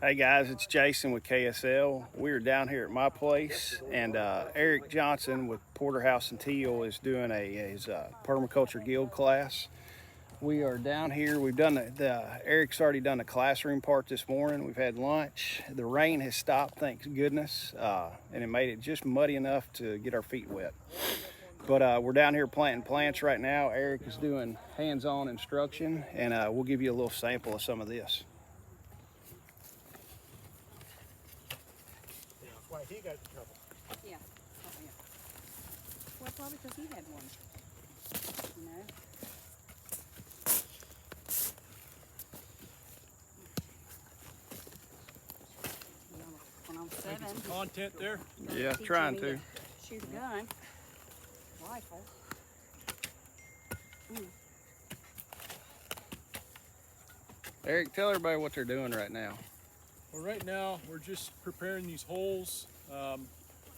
Hey guys, it's Jason with KSL. We're down here at my place, and Eric Johnson with Porterhouse and Teal is doing his permaculture guild class. We are down here. We've done Eric's already done the classroom part this morning. We've had lunch. The rain has stopped, thank goodness, and it made it just muddy enough to get our feet wet. But we're down here planting plants right now. Eric is doing hands-on instruction, and we'll give you a little sample of some of this. Why he got in trouble? Yeah. Oh, yeah. Well, probably because he had one. You know? When I'm 7. Some content there. Yeah, trying to. Shoot a gun. Rifle. Eric, tell everybody what they're doing right now. Well, right now we're just preparing these holes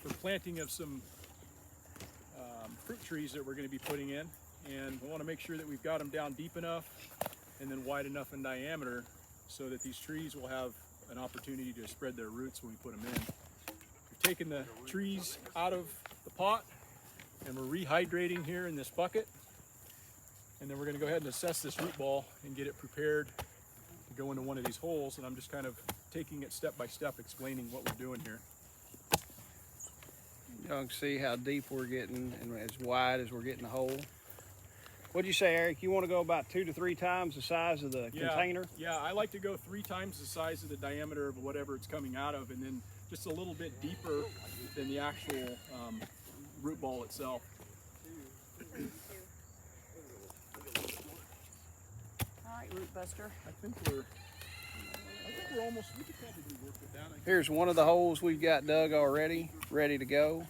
for planting of some fruit trees that we're going to be putting in, and we want to make sure that we've got them down deep enough and then wide enough in diameter so that these trees will have an opportunity to spread their roots when we put them in. We're taking the trees out of the pot and we're rehydrating here in this bucket, and then we're going to go ahead and assess this root ball and get it prepared to go into one of these holes. And I'm just kind of taking it step by step, explaining what we're doing here. Y'all can see how deep we're getting and as wide as we're getting the hole. What'd you say, Eric? You want to go about 2 to 3 times the size of the container? Yeah, I like to go 3 times the size of the diameter of whatever it's coming out of, and then just a little bit deeper than the actual root ball itself. All right, root buster. I think we're almost, we could probably work it down. Here's one of the holes we've got dug already, ready to go.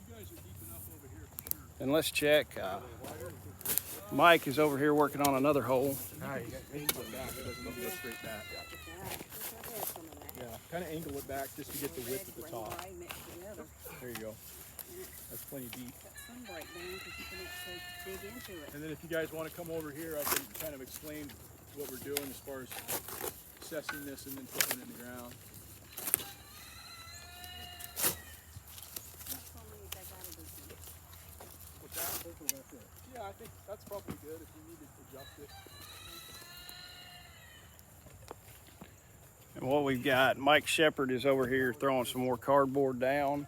You guys are deep enough over here for sure. And let's check. Mike is over here working on another hole. Nice. Angle it back, it doesn't go straight back. Yeah, kind of angle it back just to get the width at the top. There you go. That's plenty deep. And then if you guys want to come over here, I can kind of explain what we're doing as far as assessing this and then putting it in the ground. Yeah, I think that's probably good if you need to adjust it. And what we've got, Mike Shepard is over here throwing some more cardboard down.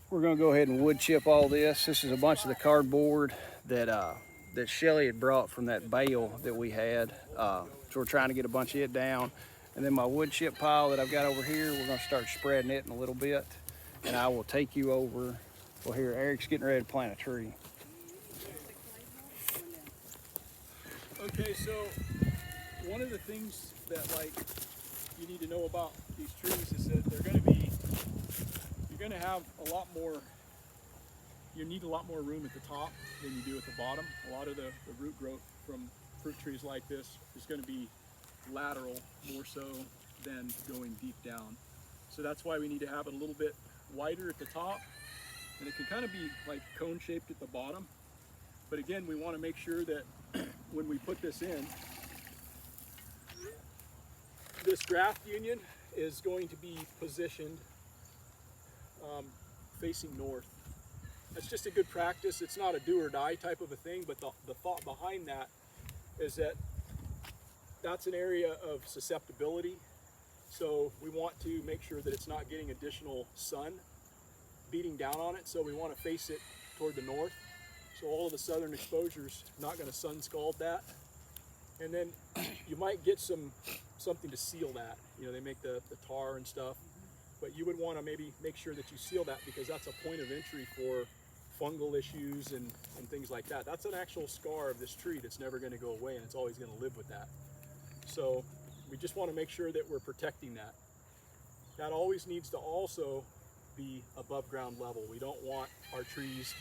We're going to go ahead and wood chip all this. This is a bunch of the cardboard that Shelly had brought from that bale that we had. So we're trying to get a bunch of it down. And then my wood chip pile that I've got over here, we're going to start spreading it in a little bit. And I will take you over. Well, here, Eric's getting ready to plant a tree. Okay, so one of the things that you need to know about these trees is that you're going to have a lot more, you need a lot more room at the top than you do at the bottom. A lot of the root growth from fruit trees like this is going to be lateral more so than going deep down. So that's why we need to have it a little bit wider at the top, and it can kind of be like cone shaped at the bottom. But again, we want to make sure that when we put this in, this graft union is going to be positioned facing north. That's just a good practice. It's not a do or die type of a thing, but the thought behind that is that that's an area of susceptibility. So we want to make sure that it's not getting additional sun beating down on it. So we want to face it toward the north. So all of the southern exposure's not going to sun scald that. And then you might get something to seal that. You know, they make the tar and stuff. But you would want to maybe make sure that you seal that, because that's a point of entry for fungal issues and things like that. That's an actual scar of this tree that's never going to go away, and it's always going to live with that. So we just want to make sure that we're protecting that. That always needs to also be above ground level. We don't want our trees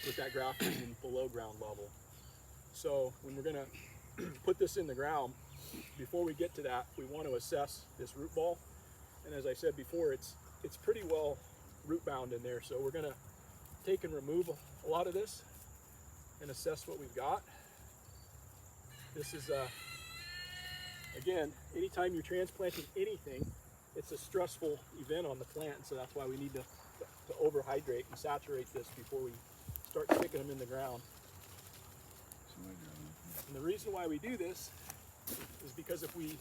with that graft union below ground level. So when we're going to put this in the ground, before we get to that, we want to assess this root ball. And as I said before, it's pretty well root bound in there. So we're going to take and remove a lot of this and assess what we've got. This is a again, anytime you're transplanting anything, it's a stressful event on the plant, so that's why we need to overhydrate and saturate this before we start sticking them in the ground. And the reason why we do this is because if we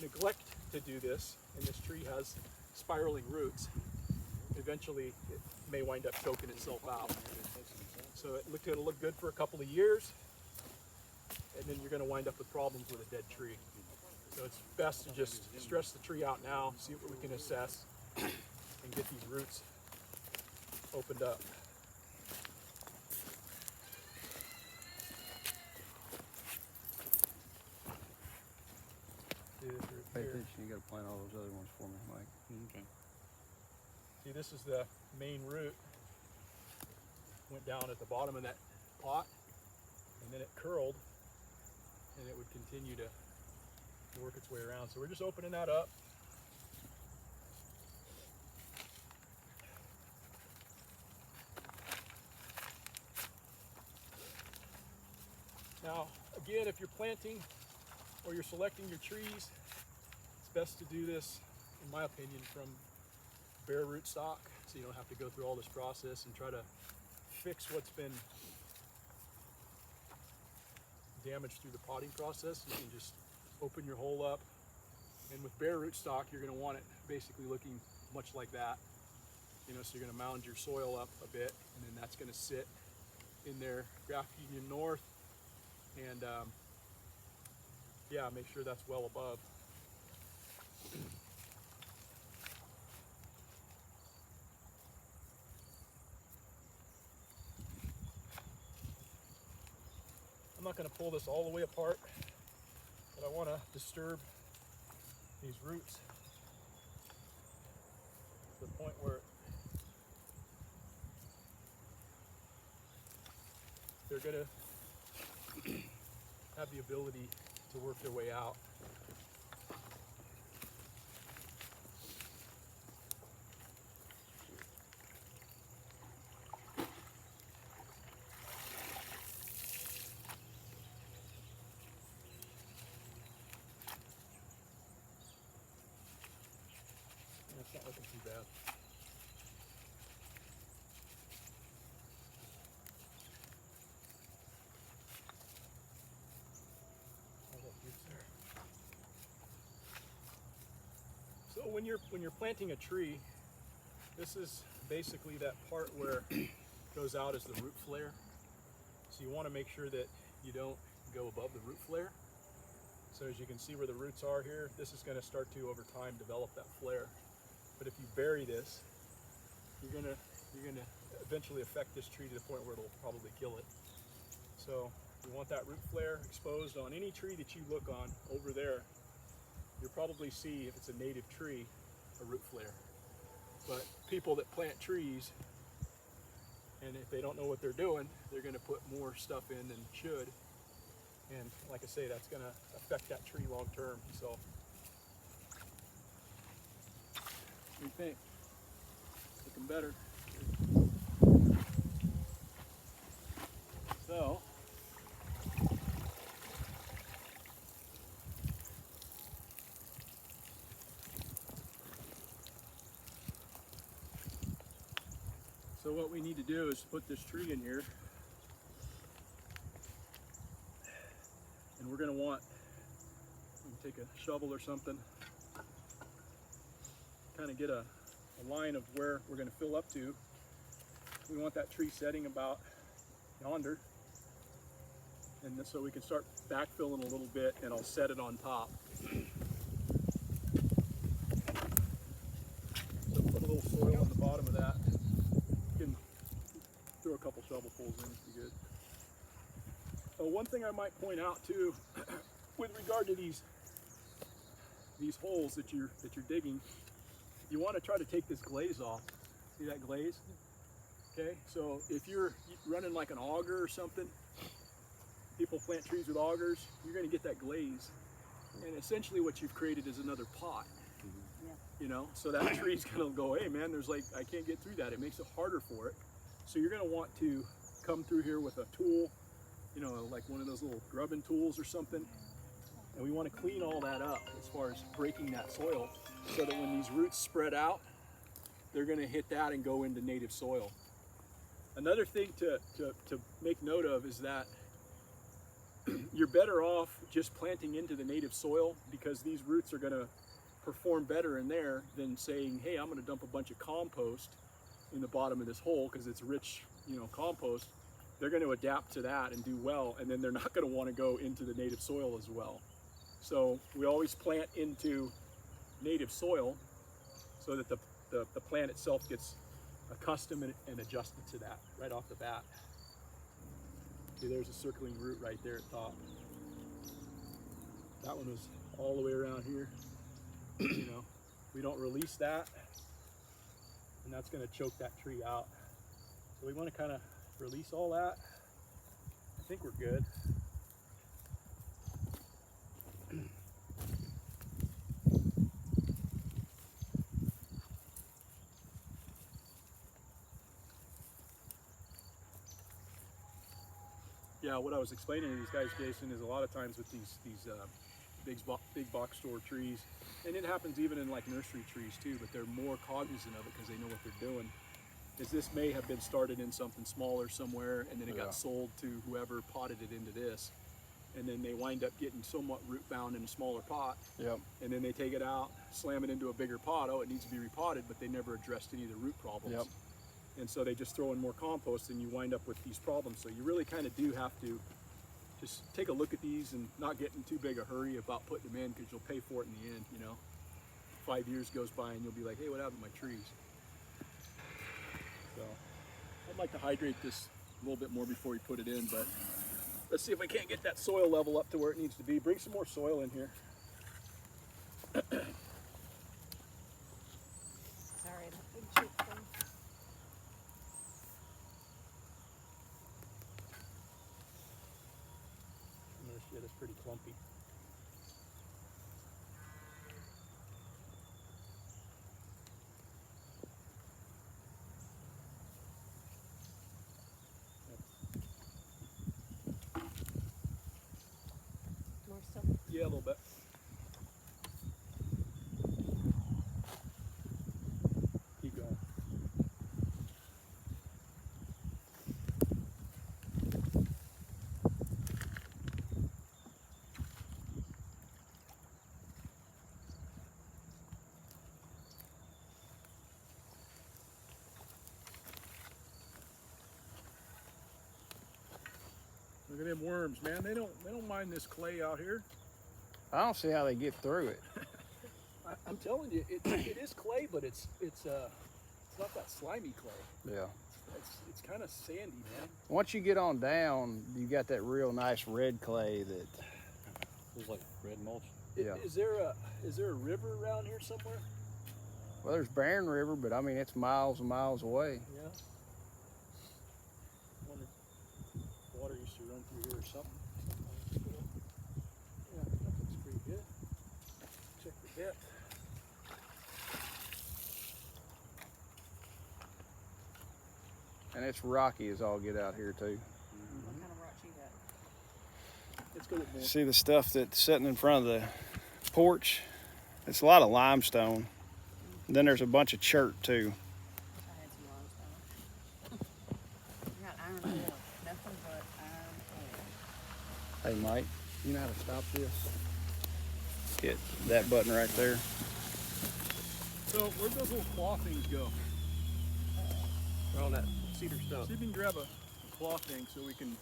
neglect to do this, and this tree has spiraling roots, eventually it may wind up choking itself out. So it'll look good for a couple of years, and then you're going to wind up with problems with a dead tree. So it's best to just stress the tree out now, see what we can assess, and get these roots opened up. See this root Pay here? attention, you gotta plant all those other ones for me, Mike. Okay. See, this is the main root. Went down at the bottom of that pot, and then it curled, and it would continue to work its way around. So we're just opening that up. Now, again, if you're planting or you're selecting your trees, it's best to do this, in my opinion, from bare root stock, so you don't have to go through all this process and try to fix what's been damaged through the potting process. You can just open your hole up, and with bare root stock, you're going to want it basically looking much like that. You know, so you're going to mound your soil up a bit, and then that's going to sit in there, Graft Union North, and yeah, make sure that's well above. I'm not going to pull this all the way apart, but I want to disturb these roots to the point where they're going to have the ability to work their way out. It's not looking too bad. So when you're planting a tree, this is basically that part where it goes out as the root flare. So you want to make sure that you don't go above the root flare. So as you can see where the roots are here, this is going to start to over time develop that flare. But if you bury this, you're gonna eventually affect this tree to the point where it'll probably kill it. So you want that root flare exposed on any tree that you look on over there. You'll probably see, if it's a native tree, a root flare. But people that plant trees, and if they don't know what they're doing, they're going to put more stuff in than should. And like I say, that's going to affect that tree long term. So, what do you think? Looking better. So what we need to do is put this tree in here, and we're going to want, we can take a shovel or something, kind of get a line of where we're going to fill up to. We want that tree setting about yonder, and so we can start backfilling a little bit, and I'll set it on top. So put a little soil on the bottom of that. You can throw a couple shovelfuls in, be good. One thing I might point out too, with regard to these holes that you're digging, you want to try to take this glaze off. See that glaze? Okay, so if you're running like an auger or something, people plant trees with augers, you're going to get that glaze, and essentially what you've created is another pot. You know, so that tree's going to go, hey man, there's like, I can't get through that. It makes it harder for it. So you're going to want to come through here with a tool, you know, like one of those little grubbing tools or something, And we want to clean all that up as far as breaking that soil so that when these roots spread out, they're going to hit that and go into native soil. Another thing to make note of is that you're better off just planting into the native soil, because these roots are going to perform better in there than saying, hey, I'm going to dump a bunch of compost in the bottom of this hole because it's rich, compost. They're going to adapt to that and do well, and then they're not going to want to go into the native soil as well. So we always plant into native soil so that the plant itself gets accustomed and adjusted to that right off the bat. See, there's a circling root right there at top. That one was all the way around here. We don't release that, and that's going to choke that tree out. So we want to kind of release all that. I think we're good. Yeah, what I was explaining to these guys, Jason, is a lot of times with these big box store trees, and it happens even in like nursery trees too, but they're more cognizant of it because they know what they're doing, is this may have been started in something smaller somewhere, and then it got sold to whoever potted it into this, and then they wind up getting somewhat root bound in a smaller pot. Yep. And then they take it out, slam it into a bigger pot. Oh, it needs to be repotted, but they never addressed any of the root problems. Yep. And so they just throw in more compost, and you wind up with these problems. So you really kind of do have to just take a look at these and not get in too big a hurry about putting them in, because you'll pay for it in the end. 5 years goes by and you'll be like, hey, what happened to my trees? So I'd like to hydrate this a little bit more before we put it in, but let's see if we can't get that soil level up to where it needs to be. Bring some more soil in here. Sorry, that big chip thing. This shit is pretty clumpy. More stuff. Yeah, a little bit. Keep going. Look at them worms, man. They don't mind this clay out here. I don't see how they get through it. I'm telling you, it is clay, but it's not that slimy clay. Yeah. It's kind of sandy, man. Once you get on down, you got that real nice red clay that. Feels like red mulch. Yeah. Is there a river around here somewhere? Well, there's Barron River, but I mean it's miles and miles away. Yeah. Wonder if water used to run through here or something. Yeah, that looks pretty good. Check the depth. And it's rocky as all get out here too. What kind of rocks you got? Let's go with more. See the stuff that's sitting in front of the porch? It's a lot of limestone. Then there's a bunch of chert too. I had some limestone. You got iron ore. Nothing but iron ore. Hey Mike, you know how to stop this? Hit that button right there. So where'd those little claw things go? They're on that cedar stump. See if you can grab a claw thing so we can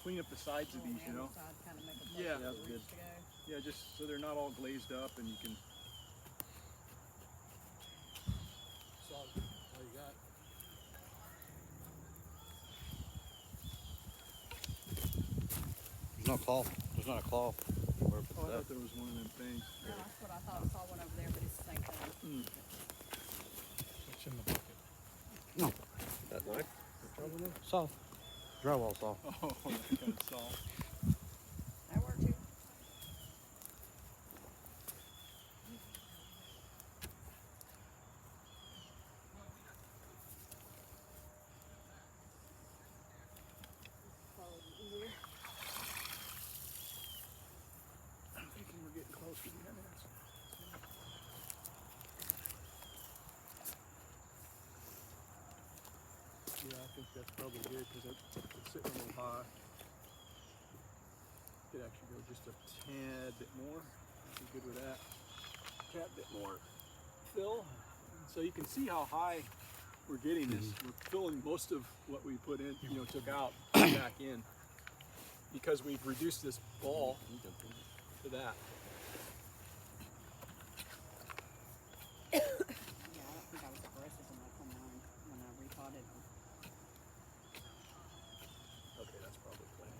clean up the sides of these, you know? Side, kind of make a Yeah, place that's for good. roots to go. Yeah, just so they're not all glazed up and you can. Solid. All you got. There's no claw. There's not a claw. Where it puts Oh, I it up. thought there was one of them things. No, that's what I thought. I saw one over there, but it's the same thing. What's in the bucket? That knife? Saw. Drywall saw. Oh, that kind of saw. That worked too. Yeah, I think that's probably good because it's sitting a little high. Could actually go just a tad bit more. I'd be good with that. Tad bit more fill. So you can see how high we're getting this. We're filling most of what we put in, took out back in because we've reduced this ball to that. Yeah, I don't think I was aggressive enough on mine when I repotted them. Okay, that's probably plenty.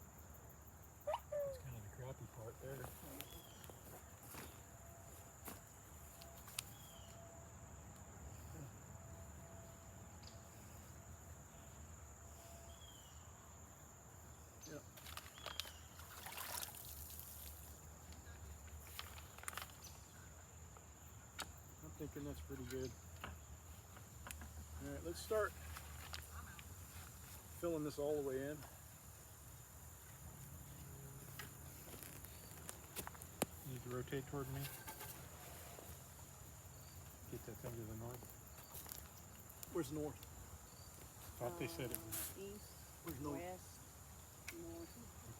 That's kind of the crappy part there. Yep. I'm thinking that's pretty good. All right, let's start filling this all the way in. Need to rotate toward me. Get that thing to the north. Where's north? Thought they said it was. East, Where's north? west, north,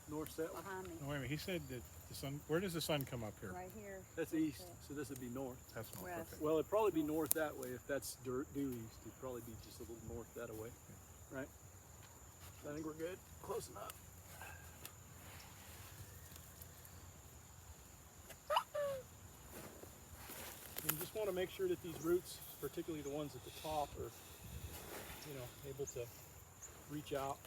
North that way? behind me, No, wait a minute. He said that the sun. Where does the sun come up here? right here. That's east, so this would be north. That's north. West. Okay. Well, it'd probably be north that way if that's due east. It'd probably be just a little north that way, right? I think we're good. Close enough. And you just want to make sure that these roots, particularly the ones at the top, are, able to reach out.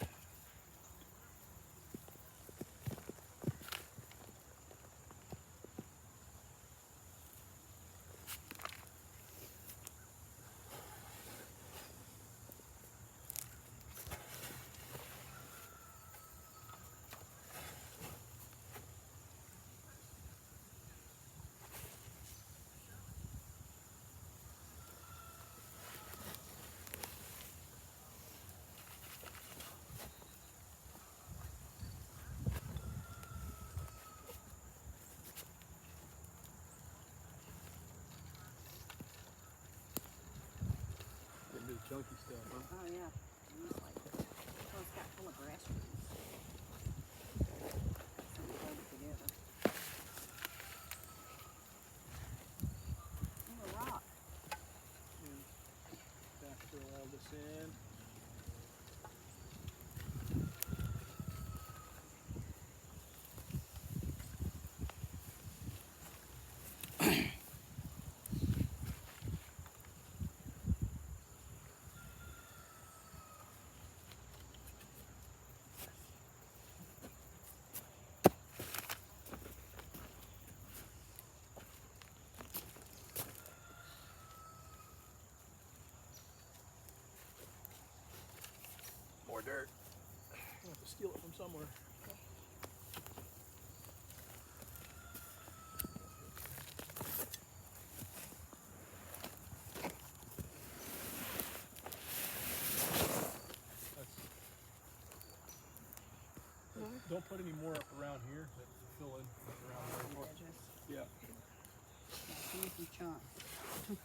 Getting to the chunky stuff, huh? Oh, yeah. It's like, well, it's got full of grass roots. Something hold it together. Oh, a rock. And backfill all this in. More dirt. I'll have to steal it from somewhere. Don't put any more up around here that fill in around there. Edges. Yeah. Yeah, see some chunk.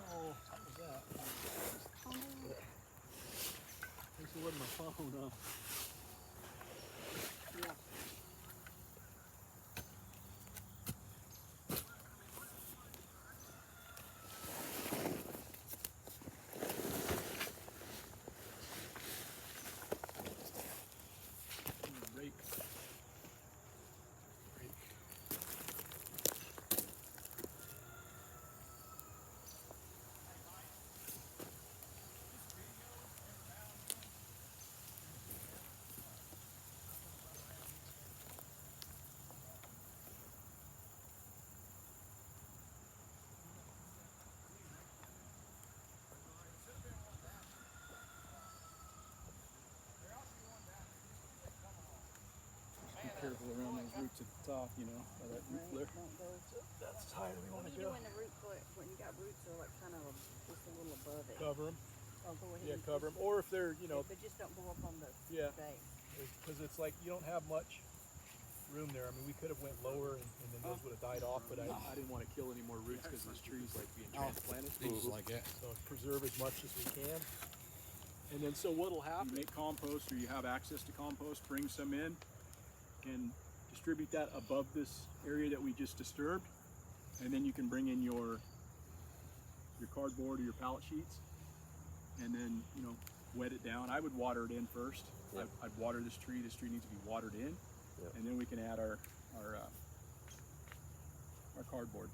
Oh, what was that? Oh, no. At least it wasn't my phone, huh? Yeah. Rake. Rake. roots at the top, you know, by that root flare. Don't go. That's as high as we What want do to you do go. when the root flare, when you got roots that are like kind of just a little above it? Cover them. Oh, go ahead. Yeah, and cover them. push Or if they're, you it. know, But just don't go up on the Yeah. base. because it's like you don't have much room there. I mean, we could have went lower and then those would have died off, but I didn't want to kill any more roots because this tree's like being transplanted. Just like that. So preserve as much as we can. And then so what'll happen, you make compost or you have access to compost, bring some in and distribute that above this area that we just disturbed. And then you can bring in your cardboard or your pallet sheets and then, you know, wet it down. I would water it in first. Yep. I'd water this tree. This tree needs to be watered in. Yep. And then we can add our cardboard.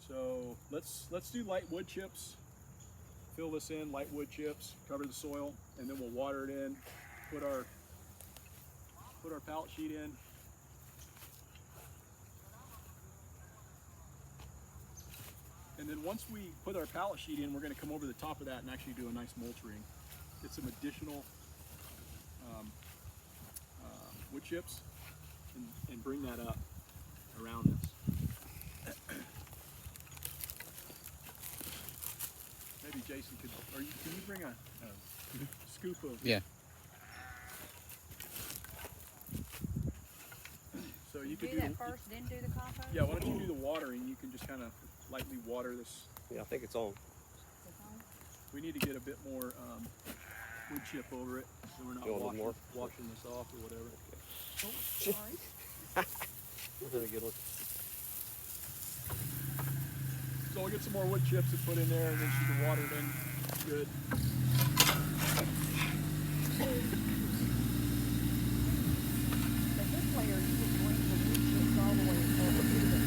So let's do light wood chips. Fill this in, light wood chips, cover the soil, and then we'll water it in, put our pallet sheet in. And then once we put our pallet sheet in, we're going to come over the top of that and actually do a nice mulch ring. Get some additional wood chips and bring that up around this. Maybe Jason could, can you bring a scoop of? Yeah. So you Do could do that first, then do the compost? Yeah, why don't you do the watering? You can just kind of lightly water this. Yeah, I think it's on. We need to get a bit more wood chip over it so we're not You want a little washing this off or whatever. Oh, sorry. That's a good one. So we'll get some more wood chips to put in there and then she can water it in good. But this layer, you would bring the wood chips all the way over to the.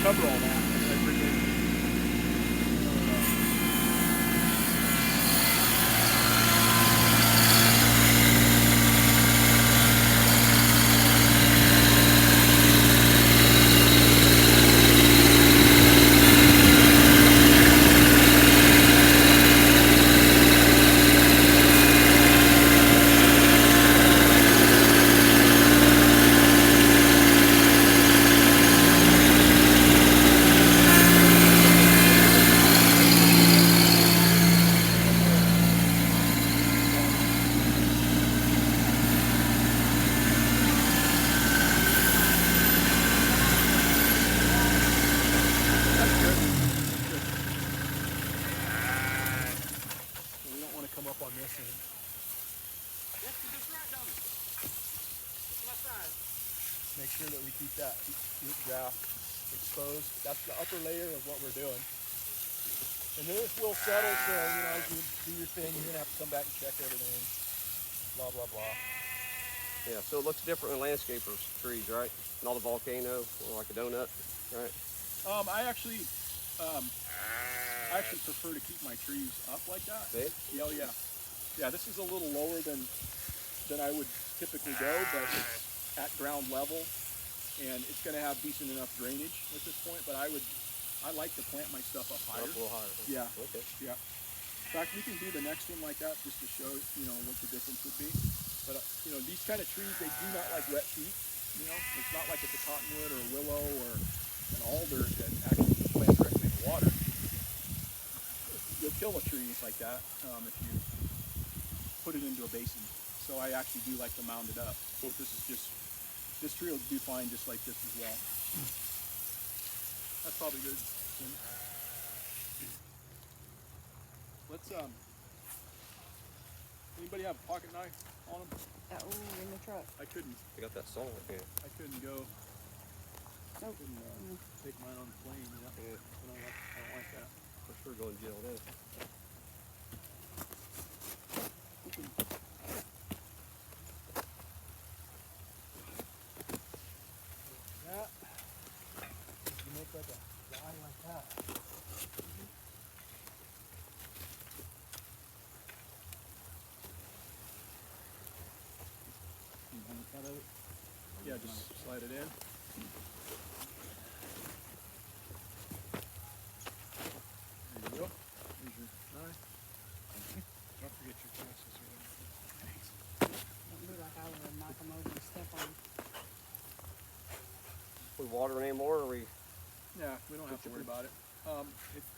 Cover all that and then bring in come up on this end. Make sure that we keep that root graft exposed. That's the upper layer of what we're doing. And then this will settle, so you know, as you do your thing, you're gonna have to come back and check everything. Blah blah blah. Yeah, so it looks different than landscapers' trees, right? Not a volcano or like a donut, right? I actually prefer to keep my trees up like that. See? Yeah, oh, yeah. Yeah, this is a little lower than I would typically go, but it's at ground level, and it's going to have decent enough drainage at this point. But I like to plant my stuff up higher. Up a little higher. Yeah. Okay. Yeah. In fact, we can do the next one like that just to show, you know, what the difference would be. But you know, these kind of trees, they do not like wet feet. You know, it's not like it's a cottonwood or a willow or an alder that actually plant directly in the water. You'll kill a tree like that if you put it into a basin. So I actually do like to mound it up. This tree will do fine just like this as well. That's probably good. Let's anybody have a pocket knife on them? In the truck. I couldn't I got that song. Yeah. go. Nope. Couldn't take mine on the plane. You know? Yeah. I don't like that. For sure going to jail then. That you make like a line like that. You want to cut out? Yeah, just slide it in. There you go. Here's your knife. Don't forget your glasses or whatever. Don't do like I would knock them over and step on them. We water anymore, or we? Yeah, we don't have to worry about it.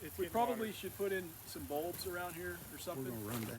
It's We getting probably water. should put in some bulbs around here or something. We're gonna run down.